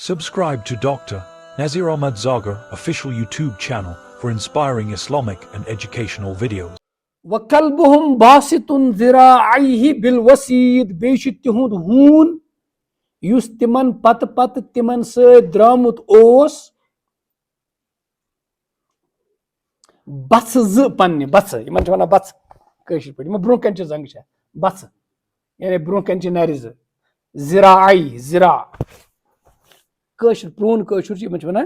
Subscribe to Dr. Nazir Ahmad Zagar official YouTube channel for inspiring Islamic and educational videos. وَكَلْبُهُمْ بَاسِطٌ ذِرَاعَيْهِ بِالْوَسِيدِ بیٚیہِ چھُ تِہُنٛد ہوٗن یُس تِمن پتہٕ تِمن سۭتۍ درٛامُت اوس بَژھٕ زٕ پننہِ بَژھٕ یِمن چھِ وَنان بَژھٕ کٲشِر پٲٹھۍ یِمن برونٛہہ کَنہِ چھِ زنٛگہٕ چھےٚ بَژھٕ یعنی برونٛہہ کَنہِ چھِ نَرِ زٕ ذِراعَیْ ذِراع کٲشِر پرٛون کٲشُر چھُ یِمن چھِ وَنان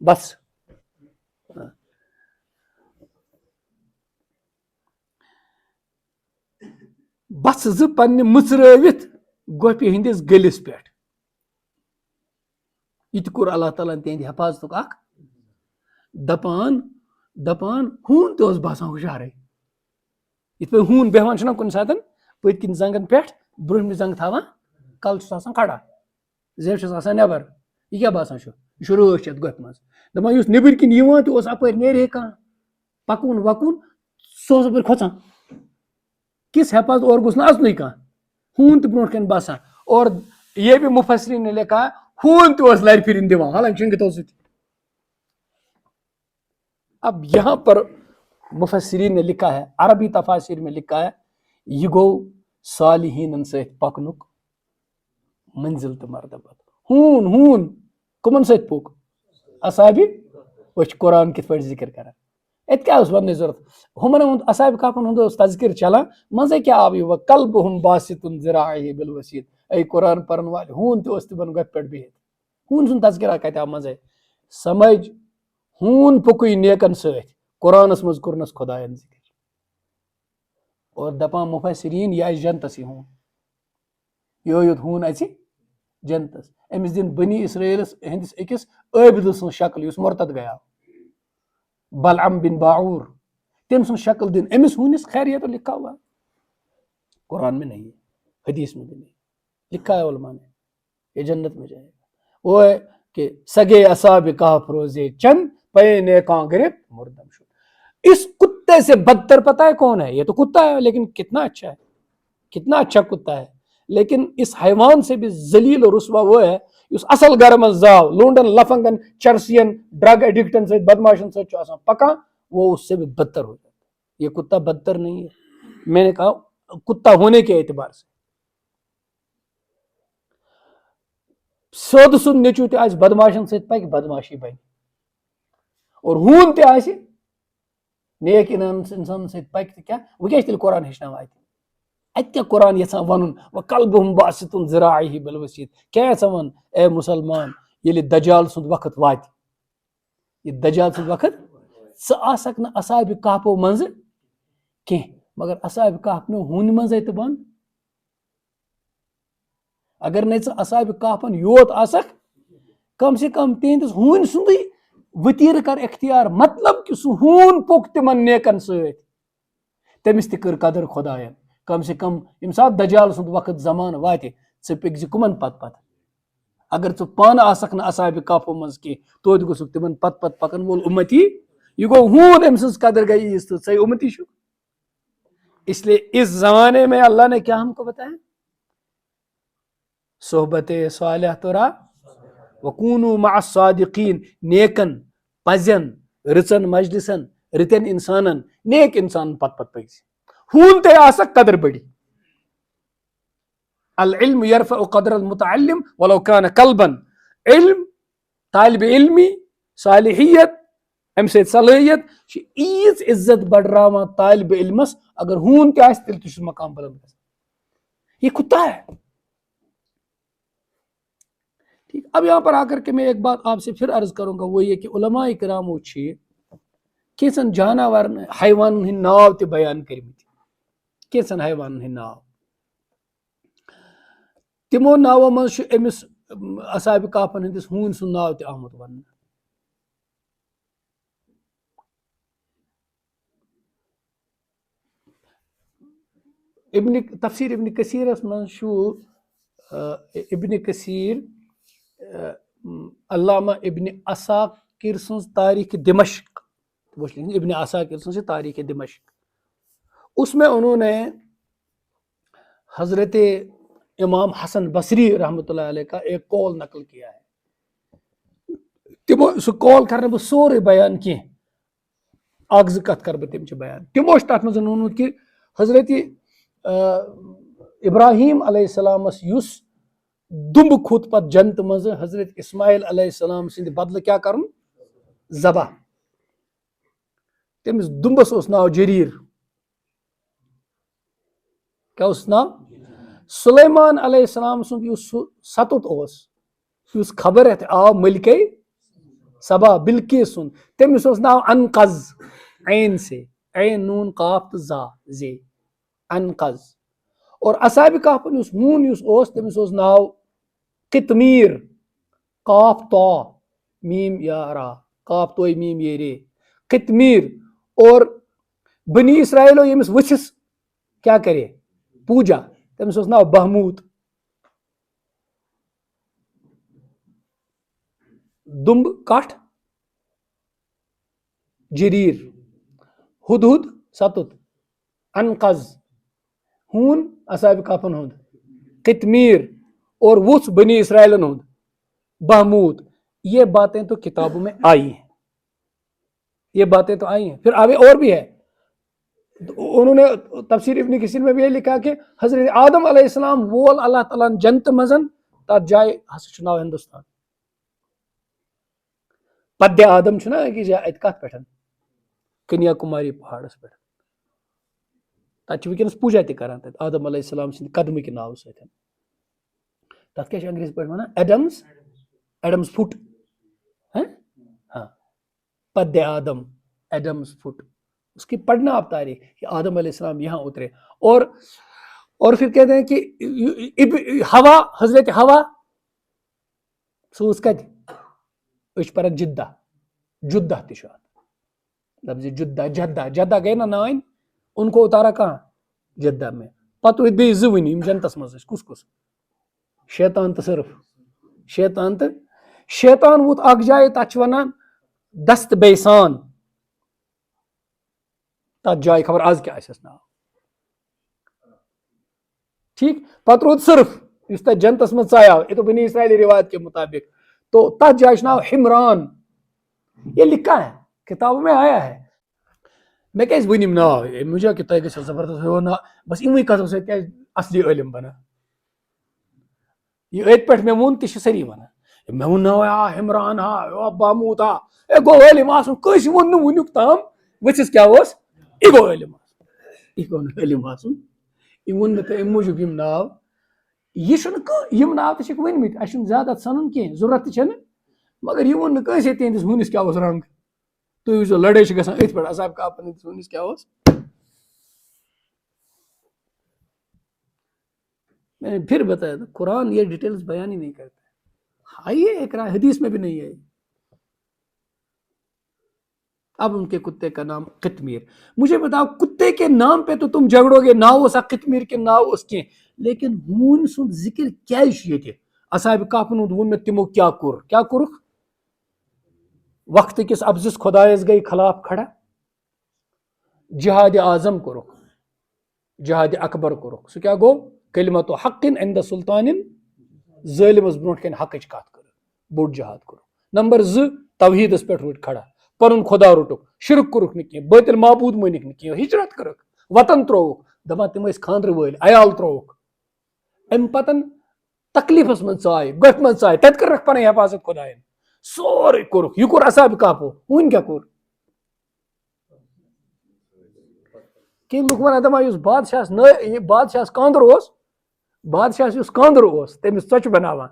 بَژھٕ بَژھٕ زٕ پننہِ مٕژرٲوِتھ گۄپہِ ہٕنٛدِس گٔلِس پٮ۪ٹھ یہِ تہِ کوٚر اللہ تعالیٰ ہن تِہنٛدِ حفاظتُک اکھ دپان ہوٗن تہِ اوس باسان ہُشارے یِتھ پٲٹھۍ ہوٗن بیٚہوان چھُنہ کُنہِ ساتہٕ پٔتۍ کِنۍ زنٛگن پٮ۪ٹھ برونٛہمہِ زنٛگہٕ تھاوان کلہٕ چھُس آسان کھڑا زیٚو چھُس آسان نٮ۪بر یہِ کیاہ باسان چھُ یہِ چھُ رٲچھ یتھ گۄپہِ منٛز دپان یُس نیبٕرۍ کِنۍ یِوان تہِ اوس اپٲرۍ نیرِ ہے کانٛہہ پکوُن وکوُن سُہ اوس اپٲرۍ کھۄژان کِژھ حفاظت اورٕ گوٚژھ نہٕ اژنُے کانٛہہ ہوٗن تہِ برونٛٹھ کَنہِ باسان اور یہ بھی مفسرین نے لکھا ہوٗن تہِ اوس لرِ پھِرِنۍ دِوان حالانکہِ شٔنٛگِتھ اوس سُہ تہِ اب یہاں پر مفسرین نے لکھا ہے عربی تفاسیر میں لکھا ہے یہ گوٚو صالحیٖنن سۭتۍ پکنُک منزل تہٕ مرتبہ ہوٗن کٕمن سۭتۍ پوٚک اصحابِ أسۍ چھِ قرآن کِتھ پٲٹھۍ ذکر کران اتہِ کیاہ اوس وننٕچ ضروٗرت ہُمن ہُنٛد اصحابِ کہفن ہُنٛد اوس تذکر چلان منٛزے کیاہ آو یہِ وَکَلْبُهُمْ بَاسِطٌ ذِرَاعَیْهِ بِالْوَسِيدِ اے قرآن پرن والہِ ہوٗن تہِ اوس تِمن گۄپہِ پٮ۪ٹھ بِہِتھ ہوٗن سُنٛد تذکرہ کتہِ آو منٛزے سمجھ ہوٗن پوٚکُے نیکن سۭتۍ قرآنس منٛز کوٚرنس خۄداین ذکر اور دپان مفسریٖن یہِ اَژِ جنتس یہِ ہوٗن یوت ہوٗن اَژِ جنتس أمِس دِن بنی اسرائیلس ہٕنٛدِس أکِس عٲبدٕ سٕنٛز شکل یُس مرتد گیا بلعم بن باعوٗر تٔمۍ سٕنٛز شکل دِن أمِس ہوٗنِس خیر یہ تو لکھا ہوا قرآن میں نہیں ہے حدیث میں بھی نہیں لکھا ہے علماء نے یہ جنت میں جائے گا وہ ہے کہ سگے اصحاب کہف روزے چند پے نیکاں گرفت مردم شد اس کتے سے بدتر پتہ ہے کون ہے یہ تو کتا ہے لیکن کتنا اچھا ہے کتنا اچھا کتا ہے لیکن اس حیوان سے بھی ذلیل اور رسوا وہ ہے اس اصل گھر منٛز زاو لونڈن لفنگن چرسین ڈرگ ایڈکٹن سے بدماشن سے آسان پکان وہ اس سے بھی بدتر ہو جاتا ہے یہ کتا بدتر نہیں ہے میں نے کہا کتا ہونے کے اعتبار سے سود سُنٛد نیٚچوٗ تہِ آسہِ بدماشن سۭتۍ پکہِ بدماشی بنہِ اور ہوٗن تہِ آسہِ نیک انسانن سۭتۍ پکہِ تہِ کیاہ وۄنۍ کیاہ چھِ تیٚلہِ قرآن ہیٚچھناوان اتہِ کیاہ قرآن یژھان ونُن وَکَلْبُهُمْ بَاسِطٌ ذِرَاعَیْهِ بِالْوَسِيدِ کیاہ یژھان ون اے مسلمان ییٚلہِ دجال سُنٛد وقت واتہِ یہِ دجال سُنٛد وقت ژٕ آسکھ نہٕ اصحابِ کہفو منٛزٕ کینٛہہ مگر اصحابِ کہف نیوٗ ہوٗنہِ منٛزے تہٕ بنٛد اگر نے ژٕ اصحابِ کہفن یوت آسکھ کم سے کم تِہنٛدِس ہوٗنۍ سُنٛدٕے ؤتیرٕ کر اختیار مطلب کہ سُہ ہوٗن پوٚک تِمن نیکن سۭتۍ تٔمِس تہِ کٔر قدر خۄداین کم سے کم ییٚمہِ ساتہٕ دجال سُنٛد وقت زمانہٕ واتہِ ژٕ پٔکۍ زِ کٕمن پتہٕ اگر ژٕ پانہٕ آسکھ نہٕ اصحابِ کہفو منٛز کینٛہہ توتہِ گوٚژھُکھ تِمن پتہٕ پکن وول اُمتی یہ گوٚو ہوٗن أمۍ سٕنٛز قدر گٔے ییٖژ تہٕ ژٕے اُمتی چھُکھ اس لیے اس زمانے میں اللہ نے کیا ہم کو بتایا صحبت صالح تو رہا وکونوا مع الصادقین نیکن پزین رٕژن مجلسن رٕتین انسانن نیک انسانن پتہٕ پکہِ ہوٗن تے آسکھ قدر بڑی العلم یرفع قدر المتعلم ولو کان کلبن علم طالبِ علمی صالحیت امہِ سۭتۍ صلٲحیت چھِ ایٖژ عزت بڑراوان طالبِ علمس اگر ہوٗن تہِ آسہِ تیٚلہِ تہِ چھُس مقام بلند گژھان یہ کتا ہے ٹھیک اب یہاں پر آ کر کے میں ایک بات آپ سے پھر عرض کروں گا وہ یہ کہ علماء کرامو چھِ کینٛژن جاناوارن حیوانن ہٕنٛدۍ ناو تہِ بیان کٔرمٕتۍ کینٛژن حیوانن ہٕنٛدۍ ناو تِمو ناوو منٛز چھُ أمِس اصحابِ کہفن ہٕنٛدِس ہوٗنۍ سُنٛد ناو تہِ آمُت وننہٕ تفسیٖر ابن کثیرس منٛز چھُ ابن کثیر علامہ ابن عساکر سٕنٛز تاریخ دمشق ابن عساکر سٕنٛز تاریخ دمشق اس میں انہوں نے حضرت امام حسن بصری رحمۃ اللہ علیہ کا ایک قول نقل کیا ہے تمو سہ کال کرنے بہ سورے بیان کی اکھ زٕ کتھ کر بہ تم بیان تمو تر مز وونمت کہ حضرت ابراہیم علیہ السلام یس دمب کھوت پت جنت مز حضرت اسماعیل علیہ السلام سند بدلہ کیا کرن ذبح تمس دمبس اس ناو جریر کیا اس ناو سلیمان علیہ السلام سن یس ستت اس خبر آو ملکے سبا بلقیس سن تمس اس ناو انقذ عین سے عین نون قاف تو زا زے انقذ اور اصحاب کہف اس ہون اس تمس اس ناو قطمیر قاف تو میم یا را قاف تو میم یہ رے قطمیر اور بنی اسرائیلو یمس وچھس کیا کرے پوجا تمس اس ناو بہموت دمب کٹھ جریر ہدہد ستت انقذ ہون اصحاب کہفن ہند قطمیر اور وچھ بنی اسرائیلن ہند بہموت. یہ باتیں تو کتابوں میں آئی ہیں, یہ باتیں تو آئی ہیں. پھر آگے اور بھی ہے, انہوں نے تفسیر ابن کثیر میں بھی یہ لکھا کہ حضرت آدم علیہ السلام وول اللہ تعالیٰ جنت مزن تر جائے ہسا ناو ہندوستان. پد آدم چھنا کہ جائے ات کت پہ کنیا کماری پہاڑس پہ تک ونکس پوجا تہ کران تت آدم علیہ السلام سند قدم کہ ناو ست تک کیا انگریزی پہ ونان ایڈمز فٹ ہاں پد آدم ایڈمز فٹ. اس کی پڑھنا آپ تاریخ کہ آدم علیہ السلام یہاں اترے. اور پھر کہتے ہیں کہ ہوا حضرت ہوا سوز کت اچ پر جدہ جدہ تشاد لفظ جدہ جدہ جدہ گئے نا نائن ان کو اتارا کہاں جدہ میں. پتہ ہوئی بی زونی جنتس مز کس کس شیطان تو صرف شیطان ووت اک جائے تک ونان دست بیسان تک جائے خبر آز کیا آسس ناو ٹھیک. پتہ روت صرف اس تک جنتس مز ژایاو یہ تو بنی اسرائیلی روایت کے مطابق تو تک جائے ناو حمران. یہ لکھا ہے کتابوں میں آیا ہے. میں کیس ونیم ناو مجھے کہ تہ گژھو زبردست ہو نا بس اموی کتھو سۭتۍ کیازِ اصلی علم بنا یہ ات پہ میں وون تہ سری ونان میں وون ناو حمران ہا باموت ہا اے گو علم آسن کس وون نہ ونیک تام وچھس کیا اوس یہ گو علم آسن یہ گو علم آسن یہ وون نہ تہ ام موجوب یم ناو یہ چھنہ یم ناو تہ چھک ونمت اس چھن زیادہ سنن کی ضرورت تہ چھنہ مگر یہ وون نہ کٲنسے تہندس ہونس کیا اوس رنگ تُہۍ وٕچھو لڑٲے چھِ گژھان أتھۍ پٮ۪ٹھ اصحاب کہف ہٕنٛدِس ہونس کیا اوس. میں نے پھر بتایا تھا قرآن یہ ڈیٹیلز بیان ہی نہیں کرتا. آئیے اقرا حدیث میں بھی نہیں ہے. اب ان کے کتے کا نام قطمیر. مجھے بتاؤ کتے کے نام پہ تو تم جھگڑو گے ناو اسا قطمیر کے ناو اس کے, لیکن ہون سند ذکر کیا یہ اصحاب کہفن ہند وون میں تمو کیا کورک وقت کس ابزس خدایس گئی خلاف کھڑا جہاد اعظم کورک جہاد اکبر کورک سو کیا گو کلمت حق عند سلطان ظالمس برونٹ کن حقچ کت کر بوڑ جہاد کورک. نمبر 2 توحیدس پہ روٹ کھڑا پن خدا روٹک شرک کورک نی باطل معبود مانک نی ہجرت کرک وطن تروک دپان تم خاندر ول عیال تروک ام پتن تکلیفس من ژائے گٹھ من ژائے تت کرک پن حفاظت خدائن سورے کورک. یہ کور اصحاب کہفو وون کیا کور کہ لوگ ونان دپان اس بادشاہس یہ بادشاہس کاندر اوس بادشاہس یس کاندر اوس تمس ژۄچہِ بناوان.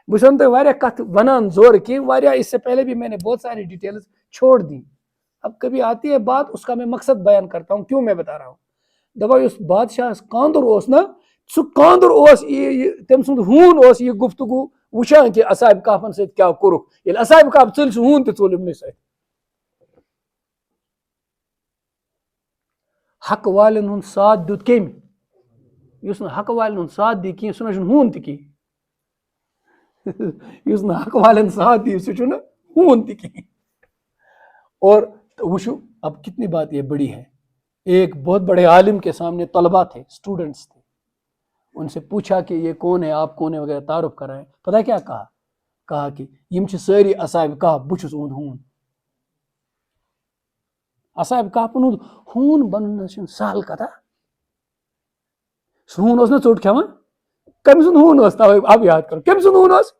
بہٕ چھُسو تۄہہِ واریاہ کتھ ونان زور کہ واریاہ اس سے پہلے بھی میں نے بہت ساری ڈیٹیلز چھوڑ دی. اب کبھی آتی ہے بات اس کا میں مقصد بیان کرتا ہوں کیوں میں بتا رہا ہوں. دپان اس بادشاہس کاندر اوس نا سہ کاندر اوس تم سند ہون اوس یہ گفتگو وچھان کہ اصحاب کہفن سۭتۍ کیا کورک ییٚلہِ اصحاب کہف ژٔلۍ سُہ ہون تہِ ژوٚل یِمنٕے سۭتۍ. حق والن ہند ساتھ دیت کٔمۍ یُس نہٕ حق والن ہند ساتھ دی کینٛہہ سُہ نہ چھُنہٕ ہون تہِ کینٛہہ یُس نہٕ حق والن ساتھ دی سُہ چھُنہٕ ہون تہِ کینٛہہ. اور وٕچھو اب کتنی بات یہ بڑی ہے. ایک بہت بڑے عالم کے سامنے طلبا تھے اسٹوڈنٹس تھے ان سے پوچھا کہ یہ کون ہے آپ کون ہے وغیرہ تعارف کرائیں. پتہ کیا کہا کہا کہ یم چھ ساری اصحاب کہف بہ چھس اُہُنٛد ہوٗن. اصحاب کہفن ہُنٛد ہوٗن بنُن چھُنہٕ سہل کتھا. سُہ ہوٗن اوس نا ژوٚٹ کھٮ۪وان. کٔمۍ سُنٛد ہوٗن اوس تَوے اب یاد کرو کٔمۍ سُنٛد ہوٗن اوس.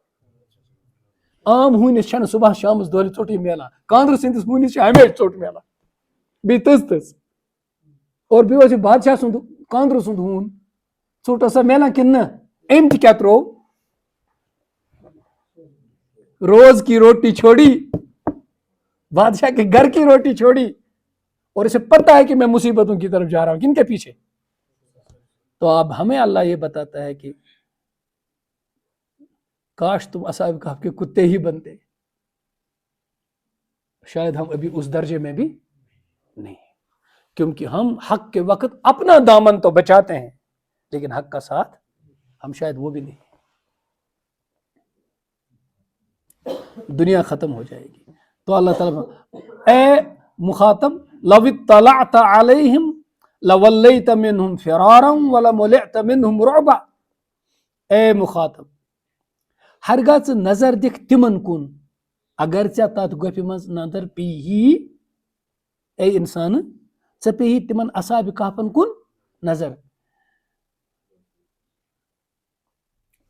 عام ہوٗنِس چھنہٕ صبحس شامس دۄہلہِ ژوٚٹٕے میلان. کاندرٕ سٕنٛدِس ہوٗنِس چھِ ہمیشہِ ژوٚٹ میلان بیٚیہِ تٔژ تٔژ. اور بیٚیہِ اوس یہِ بادشاہ سُنٛد کاندرٕ سُنٛد ہوٗن ژوٚٹ ٲسا میلان کِنہٕ نہ. أمۍ تہِ کیٛاہ ترٛوو روز کی روٹی چھوڑی بادشاہ کے گھر کی روٹی چھوڑی اور اسے پتہ ہے کہ میں مصیبتوں کی طرف جا رہا ہوں. کن کے پیچھے. تو اب ہمیں اللہ یہ بتاتا ہے کہ کاش تم اصحاب کہف کے کتے ہی بنتے. شاید ہم ابھی اس درجے میں بھی نہیں, کیونکہ ہم حق کے وقت اپنا دامن تو بچاتے ہیں لیکن حق کا ساتھ ہم شاید وہ بھی نہیں. دنیا ختم ہو جائے گی تو اللہ تعالیٰ اے مخاطب لو اطلعت علیہم لولیت منہم فرارا ولملئت منہم رعبا. اے مخاطب ہرگاہ ژٕ نظر دکھ تمن کن اگر ژےٚ تتھ گۄپھِ منٛز نظر پیٚیی. اے انسان ژےٚ پیٚیی تمن اصحاب کہفن کن نظر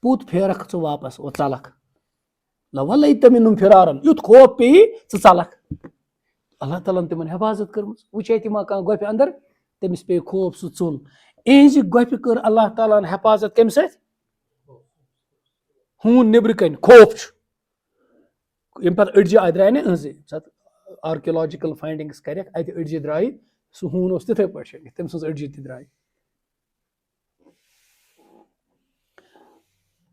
پوٚت پھیرکھ ژٕ واپس اور ژلکھ. لولیت منہم فرارا یُتھ خوف پیٚیی ژٕ ژلکھ. اللہ تعالیٰ ہن تمن حفاظت کٔرمٕژ. وٕچھے تِما کانٛہہ گۄپھِ اندر تٔمِس پیٚیہِ خوف سُہ ژوٚل. اِہنٛزِ گۄپھِ کٔر اللہ تعالیٰ ہن حفاظت کمہِ سۭتۍ. ہوٗن نیبرٕ کنۍ خوف چھُ. ییٚمہِ پتہٕ أڈجہِ درٛاے نا إہنٛزٕ آرکیولوجِکل فاینڈنگس کرٮ۪کھ اتہِ أڈجہِ درٛایہِ سُہ ہوٗن اوس تِتھے پٲٹھۍ شٔنگِتھ تٔمۍ سٕنٛز أڈجہِ تہِ درٛایہِ.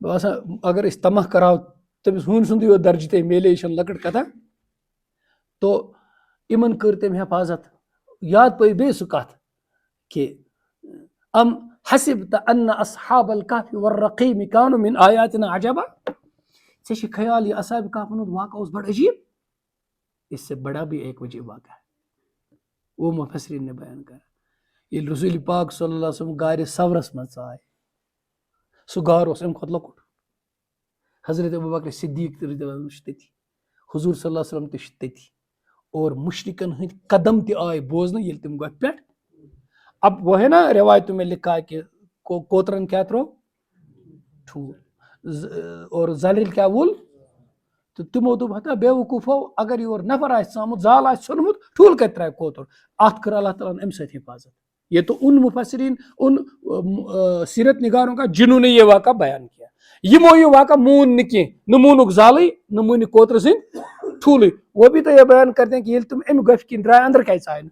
باسان اگر أسۍ تماہ کرہاو تٔمِس ہوٗنۍ سُنٛدٕے یوت درجہِ تے میلے یہِ چھنہٕ لۄکٕٹ کتھا. تو یِمن کٔر تٔمۍ حفاظت. یاد پٲے بیٚیہِ سُہ کتھ کہ ام حسبت ان اصحاب الکہف والرقیم كانوا من آیاتنا عجبا. ژےٚ چھِ خیال یہ اصحاب کہفن ہُنٛد واقعہ اوس بڑٕ عجیب. اس سے بڑا بھی ایک وجہ واقعہ ہے وہ مفسرین نے بیان کرا. ییٚلہِ رسول پاک صلی اللہ علیہ وسلم غارِ ثورس منٛز ژاے سُہ غار اوس امہِ کھۄتہٕ لۄکُٹ. حضرت ابوبکر صدیق تہِ رضی اللہ عنہ چھِ تٔتی, حضور صلی اللہ علیہ وسلم تہِ چھِ تٔتی, اور مشرکن ہٕنٛدۍ قدم تہِ آے بوزنہٕ ییٚلہِ تِم گۄپھِ پٮ۪ٹھ. اب وہ ہے نا روایتوں میں لکھا ہے کہ کوترن کیا ترو ٹھوٗل اور زلرِ کیا وول. تو تمو دوٚپ ہتا بے وقوٗفو اگر یور نفر آسہِ ژامُت زال آسہِ ژھنمُت ٹھوٗل کتہِ ترٛایہِ کوتُر. اتھ کٔر اللہ تعالیٰ ہن امہِ سۭتۍ حفاظت. یہ تو ان مفسرین ان سیرت نگاروں کا جنہوں نے یہ واقعہ بیان کیا. یمو یہ واقعہ مون نہ کینٛہہ, نہ مونُکھ زالٕے نہ مونِکھ کوترٕ سٕنٛدۍ ٹھوٗلٕے. وہ بھی تو یہ بیان کرتے ہیں کہ ییٚلہِ تِم امہِ گۄپھِ کِنۍ درٛاے اندر کیٛازِ ژاے نہٕ.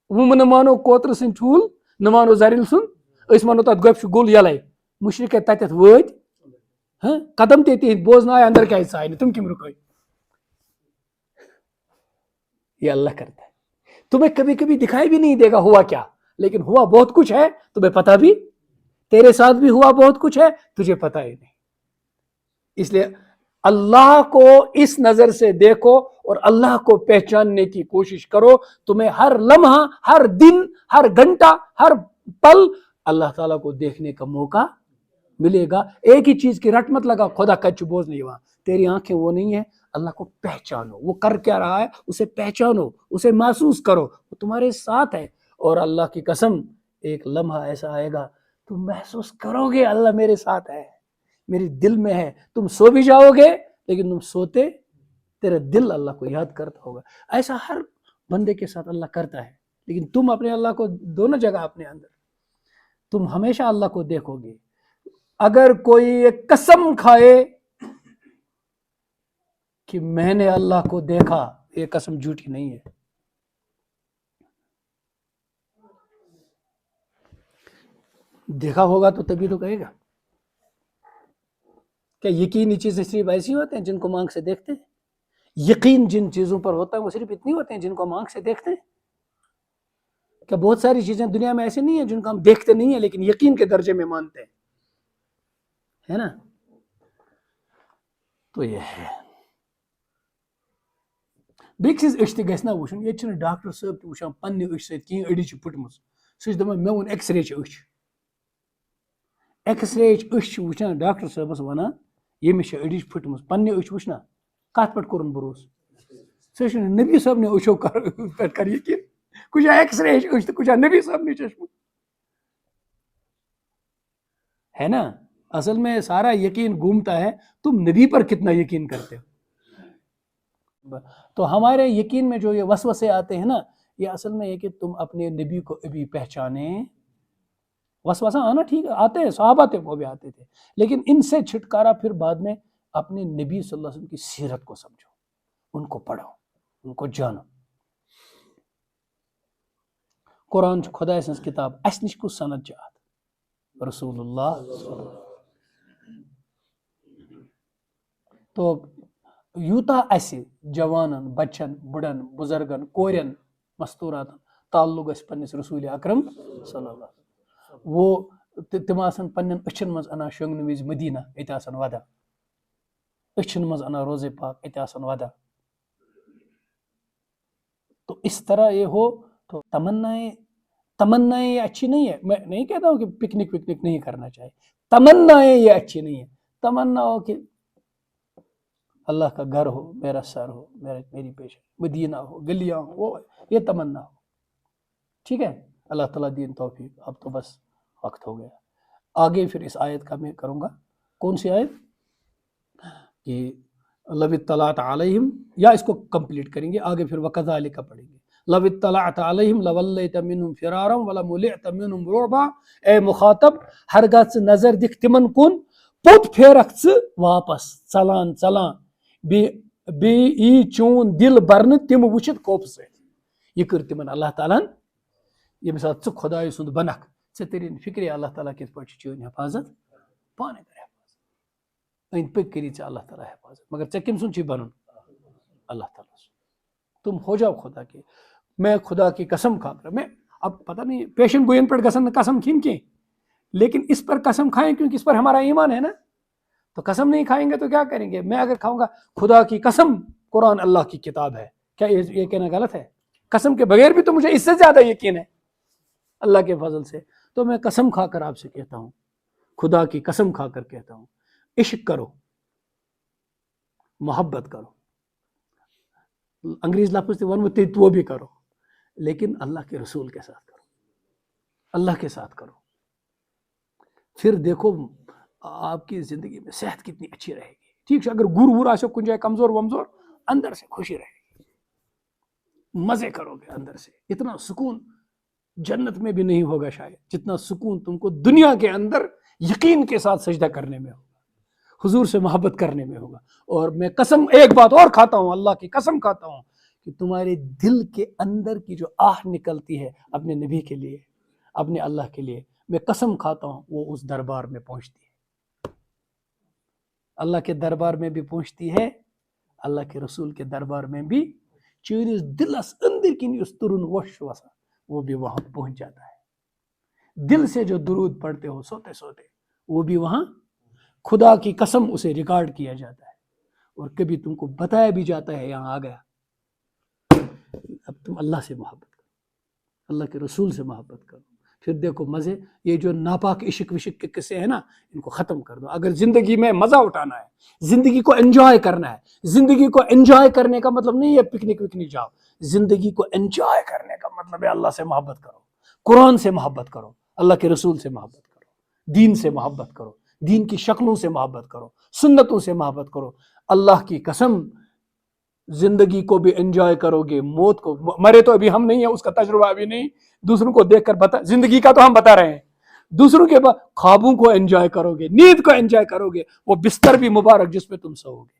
وۄنۍ نہ مانو کوترٕ سٕنٛدۍ ٹھوٗل نہ مانو زرٮ۪ل سُنٛد, أسۍ مانو تتھ گۄپھِ چھُ گوٚل یَلے. مُشرِک تتٮ۪تھ وٲتۍ قدم تہِ تِہنٛدۍ بوزنہٕ آے اندر کیٛازِ ژاے نہٕ تِم کٔمۍ رُکٲے. یہ اللہ کرتا ہے. تمہیں کبھی کبھی دکھائی بھی نہیں دے گا ہوا کیا, لیکن ہوا بہت کچھ ہے تمہیں پتا بھی. تیرے ساتھ بھی ہوا بہت کچھ ہے تجھے پتا ہی نہیں. اس لیے اللہ کو اس نظر سے دیکھو اور اللہ کو پہچاننے کی کوشش کرو. تمہیں ہر لمحہ ہر دن ہر گھنٹہ ہر پل اللہ تعالیٰ کو دیکھنے کا موقع ملے گا. ایک ہی چیز کی رٹ مت لگا خدا کچھ بوجھ نہیں ہوا. تیری آنکھیں وہ نہیں ہے. اللہ کو پہچانو, وہ کر کیا رہا ہے اسے پہچانو, اسے محسوس کرو, وہ تمہارے ساتھ ہے. اور اللہ کی قسم ایک لمحہ ایسا آئے گا تم محسوس کرو گے اللہ میرے ساتھ ہے, میرے دل میں ہے. تم سو بھی جاؤ گے لیکن تم سوتے تیرا دل اللہ کو یاد کرتا ہوگا. ایسا ہر بندے کے ساتھ اللہ کرتا ہے, لیکن تم اپنے اللہ کو دونوں جگہ اپنے اندر, تم ہمیشہ اللہ کو دیکھو گے. اگر کوئی ایک قسم کھائے کہ میں نے اللہ کو دیکھا, یہ قسم جھوٹی نہیں ہے. دیکھا ہوگا تو تبھی تو کہے گا. کیا یقینی چیزیں صرف ایسی ہوتے ہیں جن کو ہم آنکھ سے دیکھتے ہیں؟ یقین جن چیزوں پر ہوتا ہے وہ صرف اتنی ہوتے ہیں جن کو ہم آنکھ سے دیکھتے ہیں. کیا بہت ساری چیزیں دنیا میں ایسی نہیں ہیں جن کو ہم دیکھتے نہیں ہیں لیکن یقین کے درجے میں مانتے ہیں, ہے نا؟ تو یہ ہے. بیٚیہِ سٕنٛز أچھ تہِ گژھِ نا وٕچھُن. ییٚتہِ چھُنہٕ ڈاکٹر صٲب تہِ وٕچھان پننہِ أچھ سۭتۍ کِہیٖنۍ, أڑِس چھِ پھٕٹمٕژ, سُہ چھُ دپان مےٚ ووٚن ایٚکٕس رے چھِ أچھ. ایٚکٕس رے أچھ چھِ وٕچھان ڈاکٹر صٲبس وَنان ییٚمِس چھِ أڈِج پھٕٹمٕژ پنٛنہِ أچھ وٕچھ نا کَتھ پٮ۪ٹھ کوٚرُن بروسہٕ ژےٚ چھُنہٕ نبی صٲب نے أچھو پٮ۪ٹھ کر یقیٖن کُنہِ جایہِ ایکس رے ہِش أچھ تہٕ کُنہِ جایہِ نبی صٲب نے چشمہ ہے نا. اصل میں سارا یقین گھومتا ہے تم نبی پر کتنا یقین کرتے ہو. تو ہمارے یقین میں جو یہ وسوسے آتے ہیں نا یہ اصل میں یہ کہ تم اپنے نبی کو ابھی پہچانے. وسوسہ آنا ٹھیک ہے آتے ہیں صحابہ تھے وہ بھی آتے تھے لیکن ان سے چھٹکارا پھر بعد میں اپنے نبی صلی اللہ علیہ وسلم کی سیرت کو سمجھو ان کو پڑھو ان کو جانو. قرآن خدا سٕنٛز کتاب اس نش کُس سند چھِ اتھ رسول اللہ. تو یوٗتاہ اَسہِ جوانن بچن بُڑن بُزرگن کورٮ۪ن مستوٗراتن تعلق گژھِ پننس رسول اکرم صلی اللہ علیہ وسلم وہ تِم آسن پننٮ۪ن أچھن منٛز انان شۄنٛگنہٕ وِزِ مدیٖنہ اَتہِ آسن ودان أچھن منٛز انان روزے پاک اَتہِ آسن ودان. تو اس طرح یہ ہو تو تمنائیں یہ اچھی نہیں ہے. میں نہیں کہتا ہوں کہ پکنک وکنک نہیں کرنا چاہیے. تمنائیں یہ اچھی نہیں ہے. تمنا ہو کہ اللہ کا گھر ہو میرا سر ہو میری پیش مدینہ ہو گلیاں ہو وہ یہ تمنا ہو. ٹھیک ہے اللہ تعالیٰ دین توفیق. اب تو بس وقت ہو گیا. آگے پھر اس آیت کا میں کروں گا. کون سی آیت کہ لو اطلعت علیہم یا اس کو کمپلیٹ کریں گے آگے پھر وکذالک پڑھیں گے. لو اطلعت علیہم لولیت منہم فرارا ولملئت منہم رعبا. اے مخاطب ہرگاہ ژٕ نظر دکھ تمن کن پوٚت پھیرکھ ژٕ واپس ژلان ژلان بیٚیہِ یی چون دل برنہٕ تم وٕچھِتھ خوفہٕ سۭتۍ. یہ کٔر تمن اللہ تعالیٰ ییٚمہِ ساتہٕ ژٕ خۄداے سُنٛد بنکھ ژےٚ تیٚری فکرے اللہ تعالیٰ کِتھ پٲٹھۍ چھِ چٲنۍ حفاظت پانے کر حفاظت. أنٛدۍ پٔکۍ کٔری ژےٚ اللہ تعالیٰ حفاظت مگر ژےٚ کٔمۍ سُنٛد چھُے بنُن اللہ تعالیٰ سُنٛد. تم ہو جاؤ خدا کے. میں خدا کی قسم کھا کر میں اب پتہ نہیں پیشن گوئین پر گژھن نہٕ قسم کھیٚنۍ کینٛہہ لیکن اس پر قسم کھائیں کیونکہ اس پر ہمارا ایمان ہے نا. تو قسم نہیں کھائیں گے تو کیا کریں گے. میں اگر کھاؤں گا خدا کی قسم قرآن اللہ کی کتاب ہے کیا یہ کہنا غلط ہے. قسم کے بغیر بھی تو مجھے اس سے زیادہ یقین ہے اللہ کے فضل سے. تو میں قسم کھا کر آپ سے کہتا ہوں خدا کی قسم کھا کر کہتا ہوں عشق کرو محبت کرو. انگریز لفظ تھی ون تو وہ بھی کرو لیکن اللہ کے رسول کے ساتھ کرو اللہ کے ساتھ کرو. پھر دیکھو آپ کی زندگی میں صحت کتنی اچھی رہے گی. ٹھیک ہے اگر گر ور آسو کن جائے کمزور ومزور اندر سے خوشی رہے گی مزے کرو گے اندر سے. اتنا سکون جنت میں بھی نہیں ہوگا شاید جتنا سکون تم کو دنیا کے اندر یقین کے ساتھ سجدہ کرنے میں ہوگا حضور سے محبت کرنے میں ہوگا. اور میں قسم ایک بات اور کھاتا ہوں اللہ کی قسم کھاتا ہوں کہ تمہارے دل کے اندر کی جو آہ نکلتی ہے اپنے نبی کے لیے اپنے اللہ کے لیے میں قسم کھاتا ہوں وہ اس دربار میں پہنچتی ہے. اللہ کے دربار میں بھی پہنچتی ہے اللہ کے رسول کے دربار میں بھی. چٲنِس دلس اندر کن اس ترن وش وسان وہ بھی وہاں پہنچ جاتا ہے. دل سے جو درود پڑھتے ہو سوتے سوتے وہ بھی وہاں خدا کی قسم اسے ریکارڈ کیا جاتا ہے اور کبھی تم کو بتایا بھی جاتا ہے یہاں آ گیا. اب تم اللہ سے محبت کرو اللہ کے رسول سے محبت کرو. پھر دیکھو مزے. یہ جو ناپاک عشق وشق کے قصے ہیں نا ان کو ختم کر دو. اگر زندگی میں مزہ اٹھانا ہے زندگی کو انجوائے کرنا ہے. زندگی کو انجوائے کرنے کا مطلب نہیں ہے پکنک وکنک جاؤ. زندگی کو انجوائے کرنے کا مطلب ہے اللہ سے محبت کرو قرآن سے محبت کرو اللہ کے رسول سے محبت کرو دین سے محبت کرو دین کی شکلوں سے محبت کرو سنتوں سے محبت کرو. اللہ کی قسم زندگی کو بھی انجوائے کرو گے موت کو. مرے تو ابھی ہم نہیں ہیں اس کا تجربہ ابھی نہیں. دوسروں کو دیکھ کر بتا زندگی کا تو ہم بتا رہے ہیں. دوسروں کے خوابوں کو انجوائے کرو گے نیند کو انجوائے کرو گے وہ بستر بھی مبارک جس پہ تم سو گے.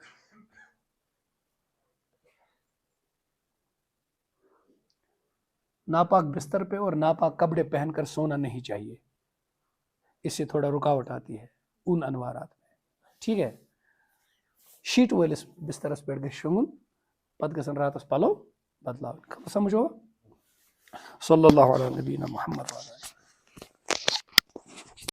ناپاک بستر پہ اور ناپاک کپڑے پہن کر سونا نہیں چاہیے. اس سے تھوڑا رکاوٹ آتی ہے ان انوارات میں. ٹھیک ہے شیٹ وٲلِس بسترس پہ گژھِ شونگُن پتہٕ گژھن راتس پلو بدلاوٕنۍ. سمجھو صلی اللہ علیہ نبینا محمد.